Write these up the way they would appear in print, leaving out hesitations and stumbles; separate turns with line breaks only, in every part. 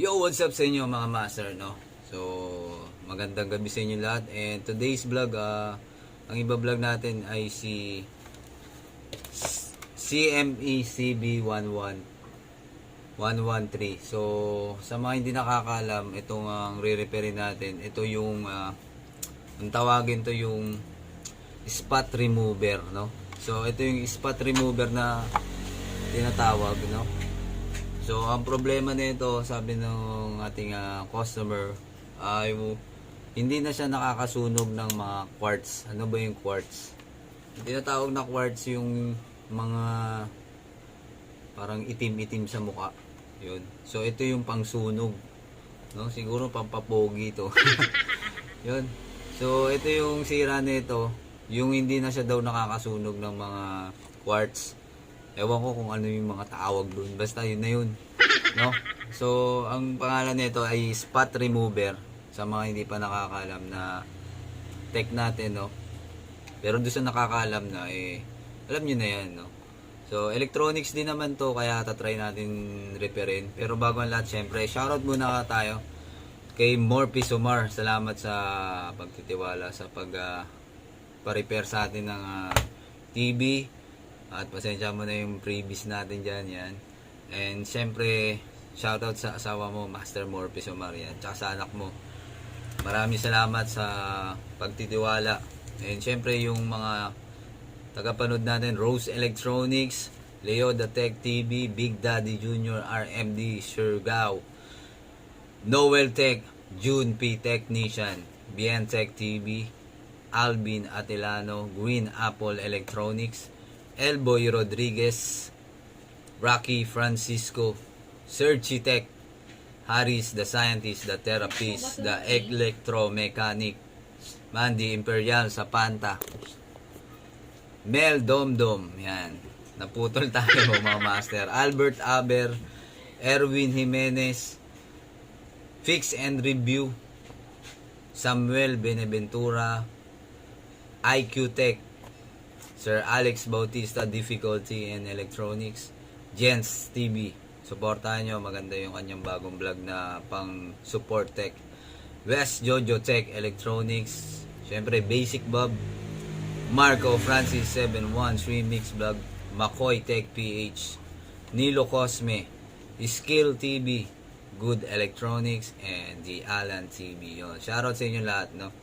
Yo, what's up sa inyo mga master, no? So, magandang gabi sa inyo lahat. And today's vlog, ang iba-vlog natin ay si CME-CB11113. So, sa mga hindi nakakaalam, itong ang re-repairin natin, ito yung ang tawagin to yung spot remover, no? So, ito yung spot remover na tinatawag, no? So, ang problema nito, sabi ng ating customer, ay hindi na siya nakakasunog ng mga quartz. Ano ba yung quartz? Tinatawag na quartz yung mga parang itim-itim sa mukha. Yun. So, ito yung pangsunog. No? Siguro pampapogi ito. Yun. So, ito yung sira nito. Yung hindi na siya daw nakakasunog ng mga quartz. Ewan ko kung ano yung mga tawag doon. Basta yun na yun. No? So, ang pangalan nito ay spot remover. Sa mga hindi pa nakakaalam na tech natin, no? Pero doon sa nakakaalam na, alam nyo na yan, no? So, electronics din naman to, kaya tatry natin repairin. Pero bago ang lahat, syempre, shoutout muna tayo kay Morphy Sumar. Salamat sa pagtitiwala sa pa-repair sa atin ng TV. At pasensya mo na yung previous natin dyan, yan. And syempre, shoutout sa asawa mo, Master Morphy Sumar, yan. Tsaka sa anak mo. Maraming salamat sa pagtitiwala. And syempre, yung mga tagapanood natin, Rose Electronics, Leo the Tech TV, Big Daddy Jr., RMD, Surgao, Noel Tech, June P Technician, Bien Tech TV, Alvin Atilano, Green Apple Electronics, Elboy Rodriguez, Rocky Francisco, Sergi Tech, Harris the Scientist, the Therapist, the Electromechanic, Mandy Imperial sa Panta, Mel Domdom, yan, naputol tayo mga master, Albert Aber, Erwin Jimenez, Fix and Review, Samuel Beneventura, IQ Tech, Sir Alex Bautista, Difficulty and Electronics, Jens TV. Suportahan nyo, maganda yung kanyang bagong vlog na pang support tech. West Jojo Tech Electronics, syempre Basic Bob, Marco Francis 71 Stream Mix Vlog, McCoy Tech PH, Nilo Cosme, Skill TV, Good Electronics, and the Alan TV. Yun. Shoutout sa inyo lahat, no?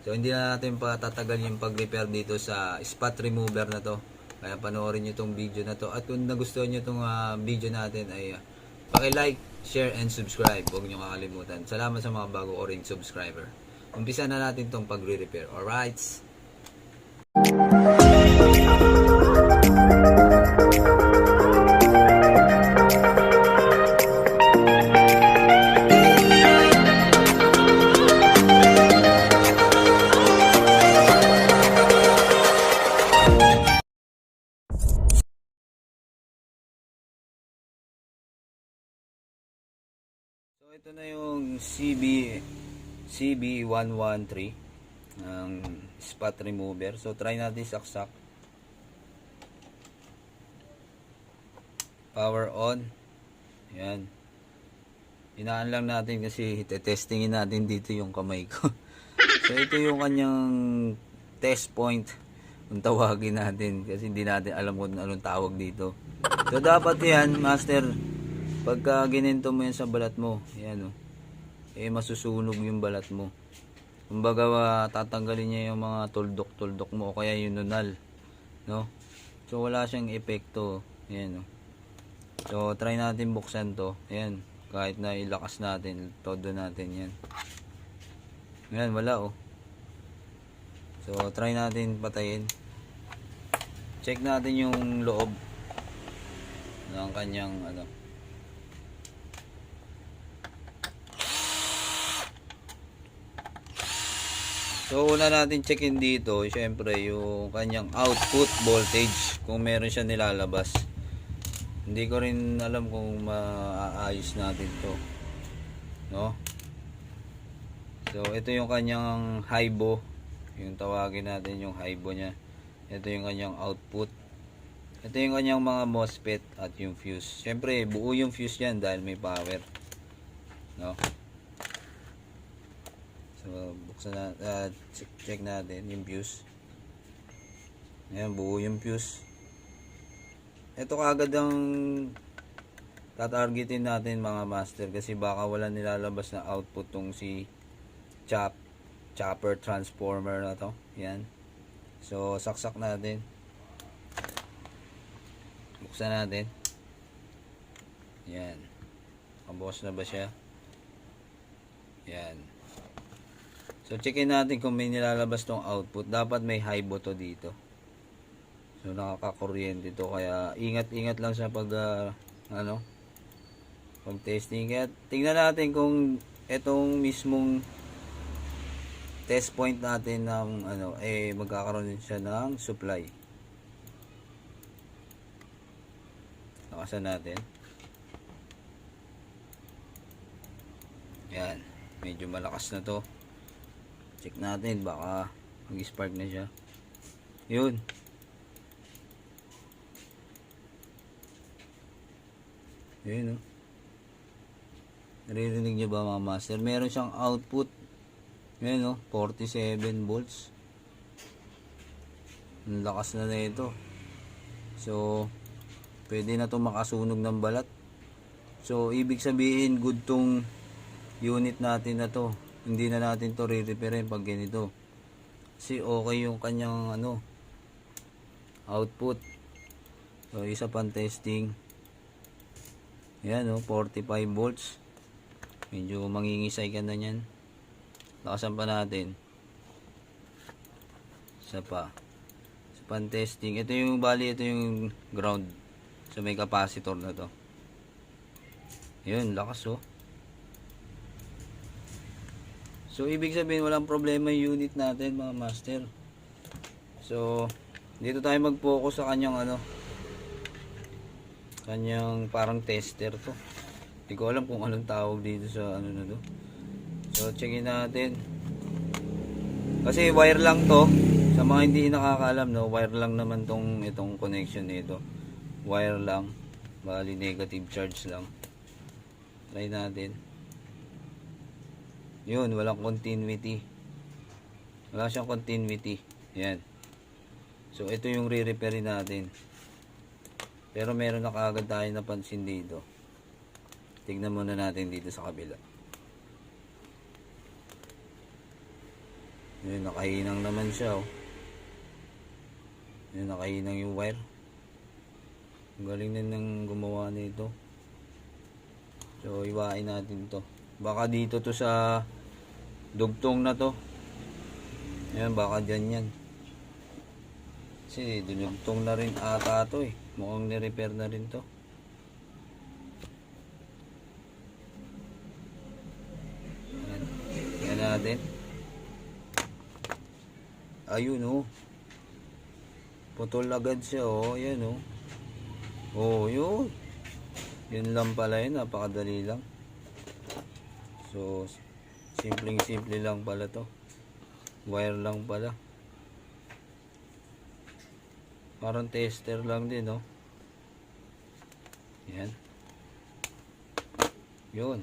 So, hindi na natin patatagal yung pag-repair dito sa spot remover na to. Kaya panoorin nyo itong video na to. At kung nagustuhan nyo itong video natin ay paki-like, share, and subscribe. Huwag nyo kakalimutan. Salamat sa mga bago o ring subscriber. Umpisa na natin itong pag-repair. Alright? So, ito na yung CB113 ng spot remover. So, try natin saksak. Power on. Yan. Inaan lang natin kasi testingin natin dito yung kamay ko. So, ito yung kanyang test point kung tawagin natin kasi hindi natin alam kung anong tawag dito. So, dapat yan, master, pagka gininto mo yan sa balat mo, yan masusunog yung balat mo. Kumbaga, tatanggalin niya yung mga tuldok-tuldok mo o kaya yung nunal, no? So, wala siyang epekto. Yan, So, try natin buksan to. Yan, kahit na ilakas natin, todo natin yan. Yan, wala, So, try natin patayin. Check natin yung loob ng kanyang, So, una natin checkin dito, syempre, yung kanyang output voltage, kung meron siya nilalabas. Hindi ko rin alam kung maaayos natin to, no? So, ito yung kanyang hibo, yung tawagin natin yung hibo niya. Ito yung kanyang output. Ito yung kanyang mga MOSFET at yung fuse. Syempre, buo yung fuse yan dahil may power. no? So buksan na, check natin yung fuse. Ayan, buo yung fuse. Ito kaagad ang tatargetin natin mga master, kasi baka wala nilalabas na output tong si chopper transformer na to. Yan. So saksak natin. Buksan natin. Yan. Mabukas na ba siya? Yan. So checkin natin kung may nilalabas tong output. Dapat may high to dito. So nakakakuryente to, kaya ingat-ingat lang sa pag pag testing. Kaya tingnan natin kung etong mismong test point natin ng magkakaroon din siya ng supply. Nakasan natin. Yan, medyo malakas na to. Check natin, baka mag-spark na siya. Yun. Yun, oh. Naririnig nyo ba mga master? Meron siyang output. Yun, oh, 47 volts. Ang lakas na ito. So pwede na to makasunog ng balat. So ibig sabihin good tong unit natin na to. Hindi na natin to re-repairin pag ganito, kasi okay yung kanyang output. So isa pang testing. Yan, 45 volts. Medyo mangingisay ka na yan. Lakasan pa natin. Isa pa. Isa pang testing. Ito yung ito yung ground. So may capacitor na to. Yun, lakas oh. So ibig sabihin walang problema yung unit natin mga master. So dito tayo mag-focus sa kanyang kanyang parang tester to. Hindi ko alam kung anong tawag dito sa na to. So checkin natin. Kasi wire lang to. Sa mga hindi nakakaalam, no, wire lang naman itong connection nito. Wire lang. Bali negative charge lang. Try natin. Yun, walang continuity. Wala siyang continuity. Yan. So ito yung re-repair natin. Pero meron na kaagad tayo napansin dito. Tignan muna natin dito sa kabila. Yun, nakahinang naman siya, oh. Yun, nakahinang yung wire. Galing din ng gumawa nito. So iwain natin to. Baka dito to sa dugtong na to. Ayan, baka dyan yan. Kasi dinugtong na rin ata to eh. Mukhang ni-repair na rin to. Ayan. Ayan natin. Ayun oh. Putol agad siya oh. Ayan oh. Oh, yun. Yun lang pala yun. Napakadali lang. So simple lang pala to. Wire lang pala. Parang tester lang din, no? Yan. Yun.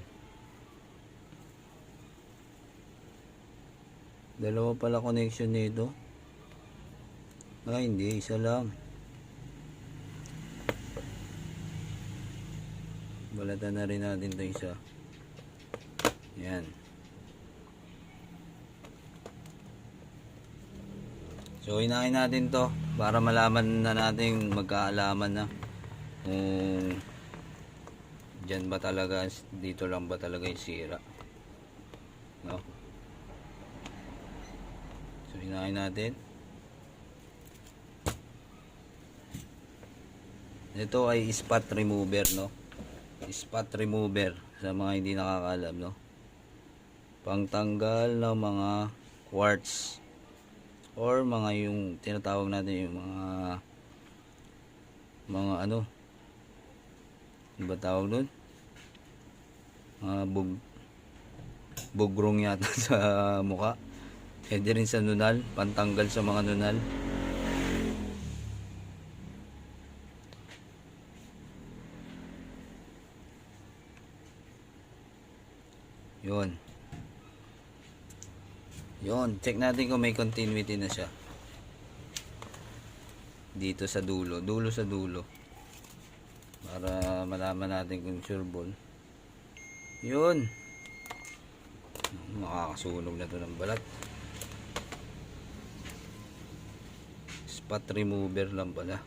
Dalawa pala connection nito. Hindi, isa lang. Balatan na rin natin ito isa. Yan. So hinahin natin to para malaman na natin, magkaalaman na kung dyan ba talaga, dito lang ba talaga yung sira, no? So hinahin natin. Ito ay spot remover, no? Spot remover sa mga hindi nakakaalam, no? Pangtanggal ng mga quartz or mga yung tinatawag natin yung mga ano ba tawag doon, mga bugrong yata sa muka. Pwede rin sa nunal, pantanggal sa mga nunal. Yun. Yun. Check natin kung may continuity na siya. Dito sa dulo. Dulo sa dulo. Para malaman natin kung sureball. Yun. Makakasunog na to ng balat. Spot remover lang pala.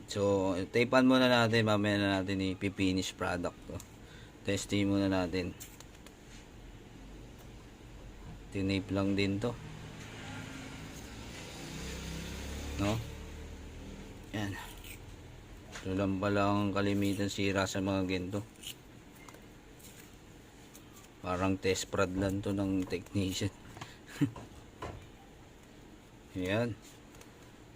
So, tapean muna natin. Mamaya na natin i-finish product to. Testing muna natin. Tinape lang din to. No? Yan. Ito lang pala ang kalimitan sira sa mga ganito. Parang test prod lang to ng technician. Yan.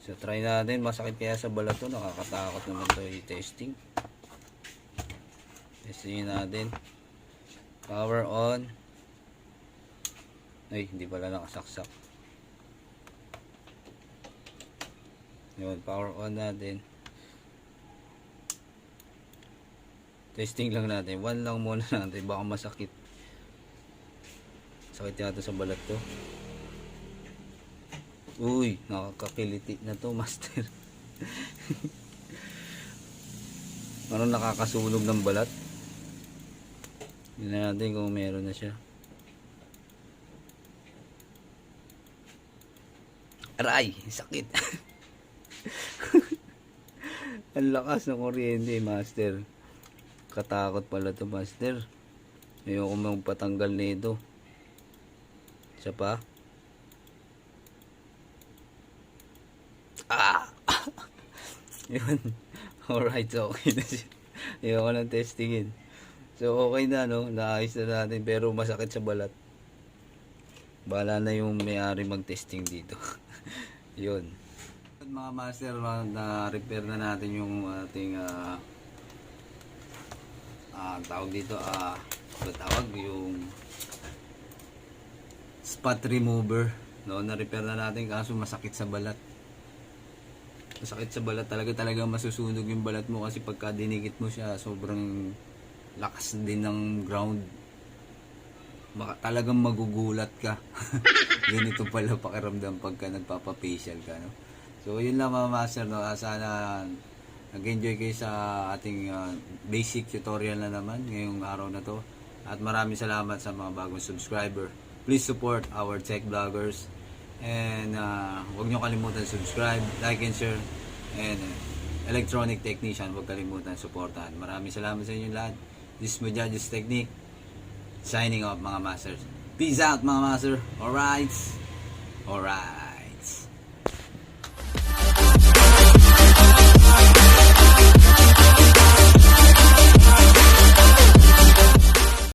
So try natin. Masakit kaya sa balat to. Nakakatakot naman to i-testing. Testingin natin. Power on. Ay, hindi pala nakasaksak. Yun, power on natin. Testing lang natin. 1 lang muna natin. Baka masakit. Sakit yata sa balat to. Uy, nakakakiliti na to, master. Parang nakakasunog ng balat. Tignan natin kung meron na siya. Aray, sakit. Ang lakas ng kuryente, master. Katakot pala to, master. Ayoko magpatanggal nito. Isa pa. Yun. Alright, so okay na siya. Ayoko lang testingin. So okay na, no? Naayos na natin, pero masakit sa balat. Bahala na yung may-ari mag-testing dito. Yun. Mga master, na-repair na natin yung ating tawag dito, tawag yung spot remover, no? Na-repair na natin kaso masakit sa balat. Masakit sa balat talaga masusunog yung balat mo kasi pagka dinikit mo siya sobrang lakas din ng ground. Talagang magugulat ka. Ganito pala pakiramdam pagka nagpapa-facial ka, no? So yun lang mga master, no? Sana nag-enjoy kayo sa ating basic tutorial na naman ngayong araw na to. At maraming salamat sa mga bagong subscriber. Please support our tech vloggers. And huwag nyo kalimutan subscribe, like and share. And electronic technician, huwag kalimutan supportan. Maraming salamat sa inyo lahat. This is MOJHAJO'S Technique. Signing off mga masters. Peace out mga master. Alright.